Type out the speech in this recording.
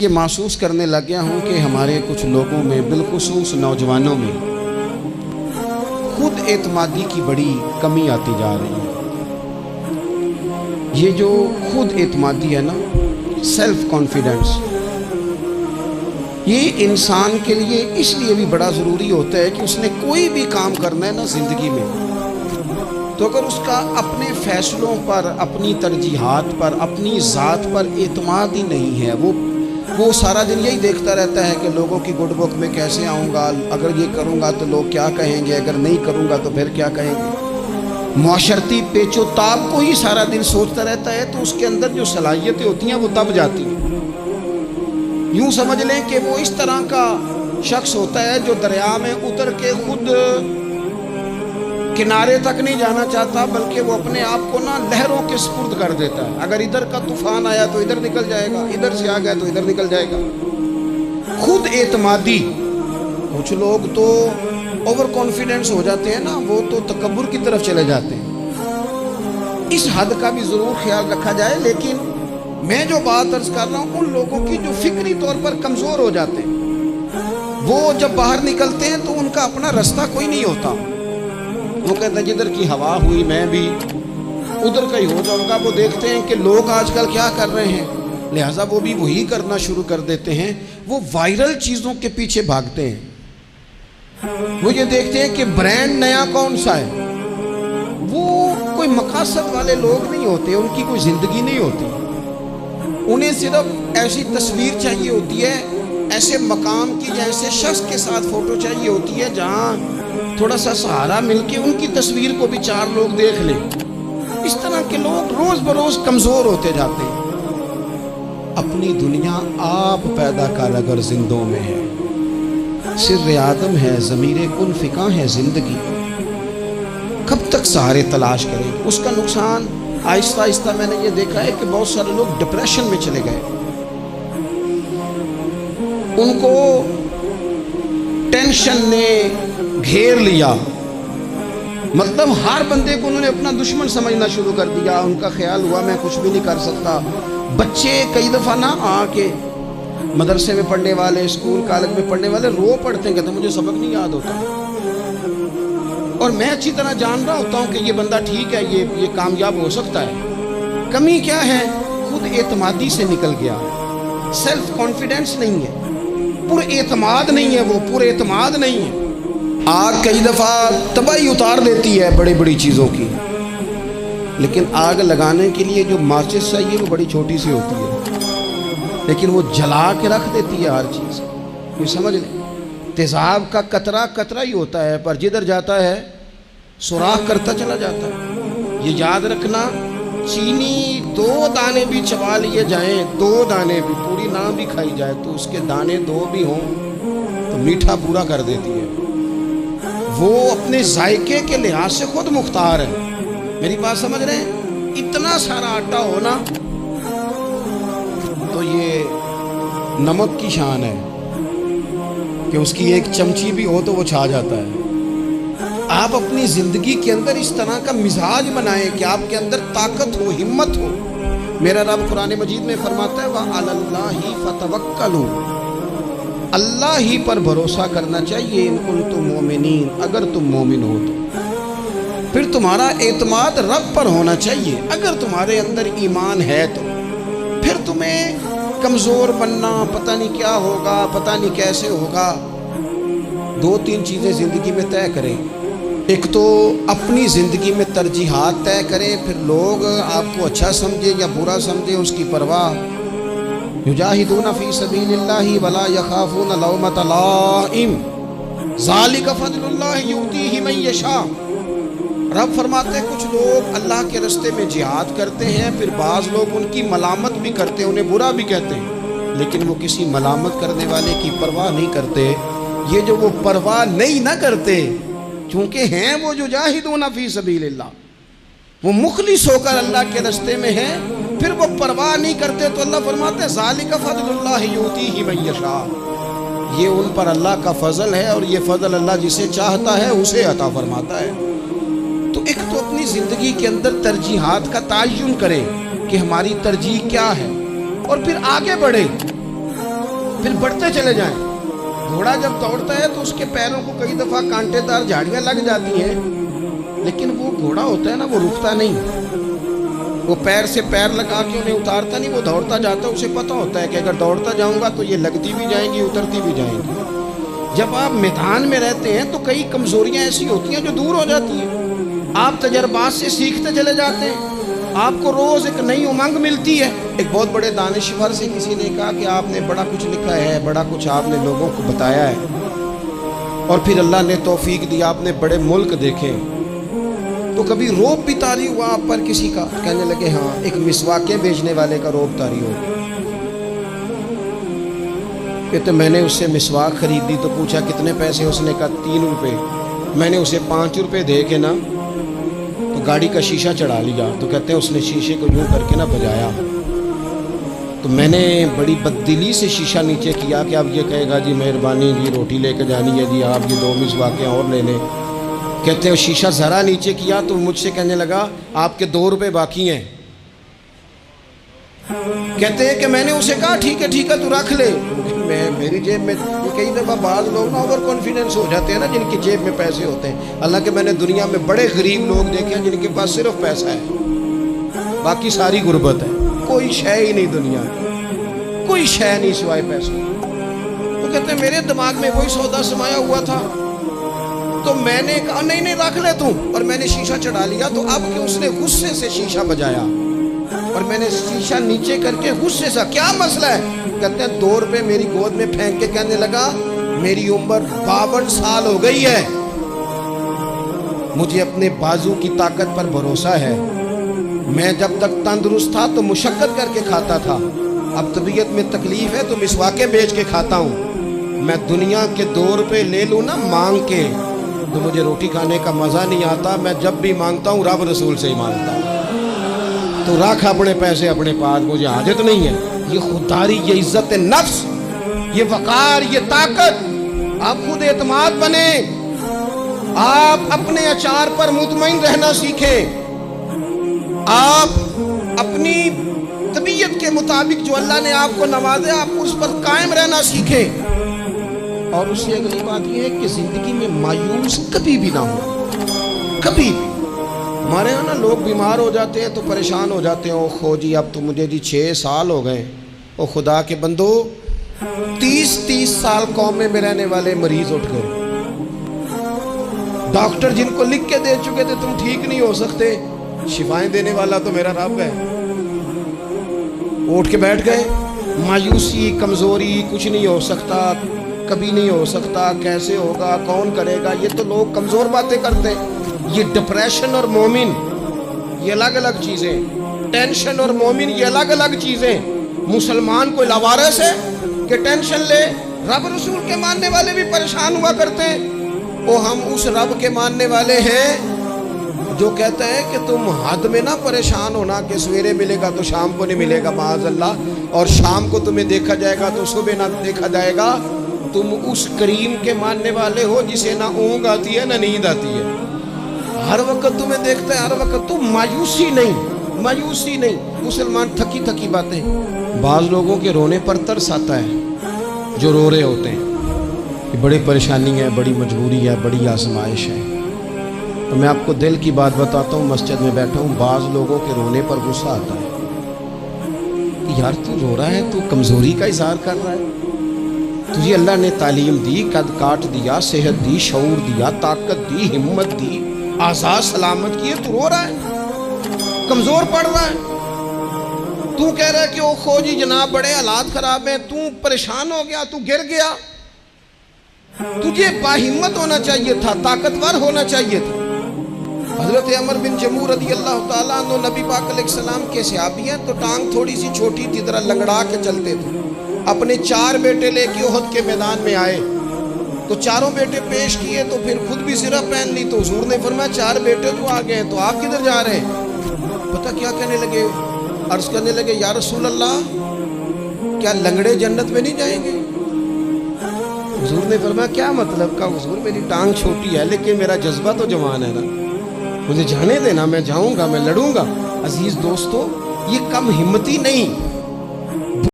یہ محسوس کرنے لگ گیا ہوں کہ ہمارے کچھ لوگوں میں بالخصوص نوجوانوں میں خود اعتمادی کی بڑی کمی آتی جا رہی ہے۔ یہ جو خود اعتمادی ہے نا، سیلف کانفیڈنس، یہ انسان کے لیے اس لیے بھی بڑا ضروری ہوتا ہے کہ اس نے کوئی بھی کام کرنا ہے نا زندگی میں، تو اگر اس کا اپنے فیصلوں پر، اپنی ترجیحات پر، اپنی ذات پر اعتماد ہی نہیں ہے، وہ سارا دن یہی دیکھتا رہتا ہے کہ لوگوں کی گڈ بک میں کیسے آؤں گا، اگر یہ کروں گا تو لوگ کیا کہیں گے، اگر نہیں کروں گا تو پھر کیا کہیں گے، معاشرتی پیچ و تاب کو ہی سارا دن سوچتا رہتا ہے، تو اس کے اندر جو صلاحیتیں ہوتی ہیں وہ دب جاتی ہیں۔ یوں سمجھ لیں کہ وہ اس طرح کا شخص ہوتا ہے جو دریا میں اتر کے خود کنارے تک نہیں جانا چاہتا، بلکہ وہ اپنے آپ کو نا لہروں کے سپرد کر دیتا ہے۔ اگر ادھر کا طوفان آیا تو ادھر نکل جائے گا، ادھر سے آ گیا تو ادھر نکل جائے گا۔ خود اعتمادی، کچھ لوگ تو اوور کانفیڈنس ہو جاتے ہیں نا، وہ تو تکبر کی طرف چلے جاتے ہیں۔ اس حد کا بھی ضرور خیال رکھا جائے، لیکن میں جو بات عرض کر رہا ہوں ان لوگوں کی جو فکری طور پر کمزور ہو جاتے ہیں، وہ جب باہر نکلتے ہیں تو ان کا اپنا رستہ کوئی نہیں ہوتا۔ وہ کہتے ہیں جدھر کی ہوا ہوئی میں بھی ادھر کا ہی ہو جاؤں گا۔ وہ دیکھتے ہیں کہ لوگ آج کل کیا کر رہے ہیں، لہٰذا وہ بھی وہی کرنا شروع کر دیتے ہیں۔ وہ وائرل چیزوں کے پیچھے بھاگتے ہیں۔ وہ یہ دیکھتے ہیں کہ برانڈ نیا کون سا ہے۔ وہ کوئی مقاصد والے لوگ نہیں ہوتے، ان کی کوئی زندگی نہیں ہوتی۔ انہیں صرف ایسی تصویر چاہیے ہوتی ہے، ایسے مقام کی یا ایسے شخص کے ساتھ فوٹو چاہیے ہوتی ہے جہاں تھوڑا سا سہارا مل کے ان کی تصویر کو بھی چار لوگ دیکھ لیں۔ اس طرح کے لوگ روز بروز کمزور ہوتے جاتے ہیں۔ اپنی دنیا آپ پیدا کر اگر زندوں میں ہے، سر آدم ہے، ضمیر کن فکاں ہے زندگی، کب تک سہارے تلاش کریں۔ اس کا نقصان آہستہ آہستہ میں نے یہ دیکھا ہے کہ بہت سارے لوگ ڈپریشن میں چلے گئے، ان کو ٹینشن نے گھیر لیا، مطلب ہر بندے کو انہوں نے اپنا دشمن سمجھنا شروع کر دیا۔ ان کا خیال ہوا میں کچھ بھی نہیں کر سکتا۔ بچے کئی دفعہ نہ آ کے مدرسے میں پڑھنے والے، اسکول کالج میں پڑھنے والے رو پڑھتے ہیں، کہتے ہیں مجھے سبق نہیں یاد ہوتا، اور میں اچھی طرح جان رہا ہوتا ہوں کہ یہ بندہ ٹھیک ہے، یہ کامیاب ہو سکتا ہے۔ کمی کیا ہے؟ خود اعتمادی سے نکل گیا، سیلف کانفیڈنس نہیں ہے، پر اعتماد نہیں ہے، وہ پر اعتماد نہیں ہے۔ آگ کئی دفعہ تباہی اتار دیتی ہے بڑی بڑی چیزوں کی، لیکن آگ لگانے کے لیے جو ماچس چاہیے وہ بڑی چھوٹی سی ہوتی ہے، لیکن وہ جلا کے رکھ دیتی ہے ہر چیز۔ کوئی سمجھ لیں، تیزاب کا قطرہ قطرہ ہی ہوتا ہے، پر جدھر جاتا ہے سوراخ کرتا چلا جاتا ہے۔ یہ یاد رکھنا، چینی 2 دانے بھی چبا لیے جائیں، 2 دانے بھی، پوری نہ بھی کھائی جائے تو اس کے دانے 2 بھی ہوں تو میٹھا پورا کر دیتی ہے۔ وہ اپنے ذائقے کے لحاظ سے خود مختار ہے۔ میری بات سمجھ رہے ہیں؟ اتنا سارا آٹا ہونا تو یہ نمک کی شان ہے کہ اس کی ایک چمچی بھی ہو تو وہ چھا جاتا ہے۔ آپ اپنی زندگی کے اندر اس طرح کا مزاج بنائیں کہ آپ کے اندر طاقت ہو، ہمت ہو۔ میرا رب قرآن مجید میں فرماتا ہے وَعَلَى اللَّهِ فَتَوَكَّلُوا، اللہ ہی پر بھروسہ کرنا چاہیے، ان کنتم مومنین، اگر تم مومن ہو تو۔ پھر تمہارا اعتماد رب پر ہونا چاہیے، اگر تمہارے اندر ایمان ہے تو۔ پھر تمہیں کمزور بننا، پتہ نہیں کیا ہوگا، پتہ نہیں کیسے ہوگا۔ 2-3 چیزیں زندگی میں طے کریں۔ ایک تو اپنی زندگی میں ترجیحات طے کریں، پھر لوگ آپ کو اچھا سمجھے یا برا سمجھے اس کی پرواہ۔ یجاہدون فی سبیل اللہ ولا یخافون لومۃ لائم ذالک فضل اللہ یؤتیہ من یشاء۔ رب فرماتے ہیں کچھ لوگ اللہ کے راستے میں جہاد کرتے ہیں، پھر بعض لوگ ان کی ملامت بھی کرتے ہیں، انہیں برا بھی کہتے ہیں، لیکن وہ کسی ملامت کرنے والے کی پرواہ نہیں کرتے۔ یہ جو وہ پرواہ نہیں نہ کرتے، چونکہ ہیں وہ جو جاہدون فی سبیل اللہ، وہ مخلص ہو کر اللہ کے راستے میں ہیں، پھر وہ پرواہ نہیں کرتے، تو اللہ فرماتے ہیں ذالک فضل اللہ یؤتیہ من یشاء، یہ ان پر اللہ کا فضل ہے، اور یہ فضل اللہ جسے چاہتا ہے اسے عطا فرماتا ہے۔ تو ایک تو اپنی زندگی کے اندر ترجیحات کا تعین کریں کہ ہماری ترجیح کیا ہے، اور پھر آگے بڑھیں۔ پھر بڑھتے چلے جائیں. گھوڑا جب دوڑتا ہے تو اس کے پیروں کو کئی دفعہ کانٹے دار جھاڑیاں لگ جاتی ہیں، لیکن وہ گھوڑا ہوتا ہے نا، وہ رکتا نہیں، وہ پیر سے پیر لگا کے انہیں اتارتا نہیں، وہ دوڑتا جاتا ہے. اسے پتہ ہوتا ہے کہ اگر دوڑتا جاؤں گا تو یہ لگتی بھی جائیں گی، اترتی بھی جائیں گی. جب آپ میدان میں رہتے ہیں تو کئی کمزوریاں ایسی ہوتی ہیں جو دور ہو جاتی ہیں. آپ تجربات سے سیکھتے چلے جاتے ہیں، آپ کو روز ایک نئی امنگ ملتی ہے. ایک بہت بڑے دانشور سے کسی نے کہا کہ آپ نے بڑا کچھ لکھا ہے، بڑا کچھ آپ نے لوگوں کو بتایا ہے، اور پھر اللہ نے توفیق دی، آپ نے بڑے ملک دیکھے، تو کبھی روب بھی طاری ہوا آپ پر کسی کا؟ کہنے لگے ہاں، ایک مسواکیں بیچنے والے کا روب طاری ہو. کہتے میں نے اس سے مسواک خریدی تو پوچھا کتنے پیسے؟ اس نے کہا 3 روپے. میں نے اسے 5 روپے دے کے نا تو گاڑی کا شیشہ چڑھا لیا. تو کہتے ہیں اس نے شیشے کو یوں کر کے نا بجایا، تو میں نے بڑی بددلی سے شیشہ نیچے کیا کہ اب یہ کہے گا جی مہربانی جی روٹی لے کے جانی ہے جی، آپ یہ 2 مسواکیں اور لے لیں. کہتے ہیں شیشہ ذرا نیچے کیا تو مجھ سے کہنے لگا آپ کے 2 روپے باقی ہیں. کہتے ہیں کہ میں نے اسے کہا ٹھیک ہے تو رکھ لے. میری جیب میں کئی دفعہ بعض لوگ نا اوور کانفیڈنس ہو جاتے ہیں نا، جن کی جیب میں پیسے ہوتے ہیں. حالانکہ میں نے دنیا میں بڑے غریب لوگ دیکھے ہیں جن کے پاس صرف پیسہ ہے، باقی ساری غربت ہے، کوئی شے ہی نہیں دنیا کی، کوئی شے نہیں سوائے پیسوں. وہ کہتے ہیں میرے دماغ میں وہی سودا سمایا ہوا تھا، تو میں نے کہا نہیں رکھ لے تو، اور میں نے شیشہ چڑھا لیا. تو اب کہ اس نے غصے سے شیشہ بجایا اور میں نے شیشہ نیچے کر کے غصے سے، کیا مسئلہ ہے؟ کہتے ہیں 2 روپے میری گود میں پھینک کے کہنے لگا میری عمر 52 سال ہو گئی ہے، مجھے اپنے بازو کی طاقت پر بھروسہ ہے، میں جب تک تندرست تھا تو مشقت کر کے کھاتا تھا، اب طبیعت میں تکلیف ہے تو مسواکیں بیچ کے کھاتا ہوں. میں دنیا کے 2 روپے لے لوں نا مانگ کے تو مجھے روٹی کھانے کا مزہ نہیں آتا. میں جب بھی مانگتا ہوں رب رسول سے ہی مانگتا ہوں. تو رکھ اپنے پیسے اپنے پاس، مجھے عادت نہیں ہے. یہ خودداری، یہ عزت نفس، یہ وقار، یہ طاقت. آپ خود اعتماد بنے، آپ اپنے اچار پر مطمئن رہنا سیکھیں، آپ اپنی طبیعت کے مطابق جو اللہ نے آپ کو نوازے آپ اس پر قائم رہنا سیکھیں. اور اس سے اگلی بات یہ ہے کہ زندگی میں مایوس کبھی بھی نہ ہو، کبھی بھی. ہمارے یہاں نا لوگ بیمار ہو جاتے ہیں تو پریشان ہو جاتے ہیں، او خو جی اب تو مجھے جی 6 سال ہو گئے. او خدا کے بندو، 30 سال قومے میں رہنے والے مریض اٹھ گئے، ڈاکٹر جن کو لکھ کے دے چکے تھے تم ٹھیک نہیں ہو سکتے، شفائیں دینے والا تو میرا رب ہے، اٹھ کے بیٹھ گئے. مایوسی، کمزوری، کچھ نہیں ہو سکتا، کبھی نہیں ہو سکتا، کیسے ہوگا، کون کرے گا، یہ تو لوگ کمزور باتیں کرتے ہیں. یہ ڈپریشن اور مومن یہ الگ الگ چیزیں، ٹینشن اور مومن یہ الگ الگ چیزیں. مسلمان کوئی لاوارث ہے کہ ٹینشن لے؟ رب رسول کے ماننے والے بھی پریشان ہوا کرتے ہیں. وہ ہم اس رب کے ماننے والے ہیں جو کہتا ہے کہ تم حد میں نہ پریشان ہونا کہ سویرے ملے گا تو شام کو نہیں ملے گا معاذ اللہ، اور شام کو تمہیں دیکھا جائے گا تو صبح نہ دیکھا جائے گا. تم اس کریم کے ماننے والے ہو جسے نہ اونگ آتی ہے نہ نیند آتی ہے، ہر وقت تمہیں دیکھتا ہے، ہر وقت. تم مایوسی نہیں. مسلمان تھکی باتیں. بعض لوگوں کے رونے پر ترس آتا ہے جو رو رہے ہوتے ہیں کہ بڑی پریشانی ہے، بڑی مجبوری ہے، بڑی آزمائش ہے. تو میں آپ کو دل کی بات بتاتا ہوں، مسجد میں بیٹھا ہوں، بعض لوگوں کے رونے پر غصہ آتا ہے کہ یار تو رو رہا ہے، تو کمزوری کا اظہار کر رہا ہے، تجھے اللہ نے تعلیم دی، قد کاٹ دیا، صحت دی، شعور دیا، طاقت دی، ہمت دی، آزاد سلامت کیے، تو رو رہا ہے، کمزور پڑ رہا ہے. تو کہہ رہا ہے کہ او خو جی جناب بڑے حالات خراب ہیں، تو پریشان ہو گیا، تو گر گیا. تجھے باہمت ہونا چاہیے تھا، طاقتور ہونا چاہیے تھا. حضرت عمر بن جموح رضی اللہ تعالیٰ عنہ نبی پاک علیہ السلام کے صحابی ہیں، تو ٹانگ تھوڑی سی چھوٹی تھی، ذرا لنگڑا کے چلتے تھے. اپنے 4 بیٹے لے کے احد کے میدان میں آئے تو چاروں بیٹے پیش کیے، تو پھر خود بھی زرہ پہن لی. تو حضور نے فرمایا 4 بیٹے تو آ گئے ہیں، تو آپ کدھر جا رہے ہیں؟ پتہ کیا کہنے لگے؟ عرض کرنے لگے یا رسول اللہ کیا لنگڑے جنت میں نہیں جائیں گے؟ حضور نے فرمایا کیا مطلب کا؟ حضور میری ٹانگ چھوٹی ہے لیکن میرا جذبہ تو جوان ہے نا، مجھے جانے دینا، میں جاؤں گا، میں لڑوں گا. عزیز دوستو، یہ کم ہمتی نہیں،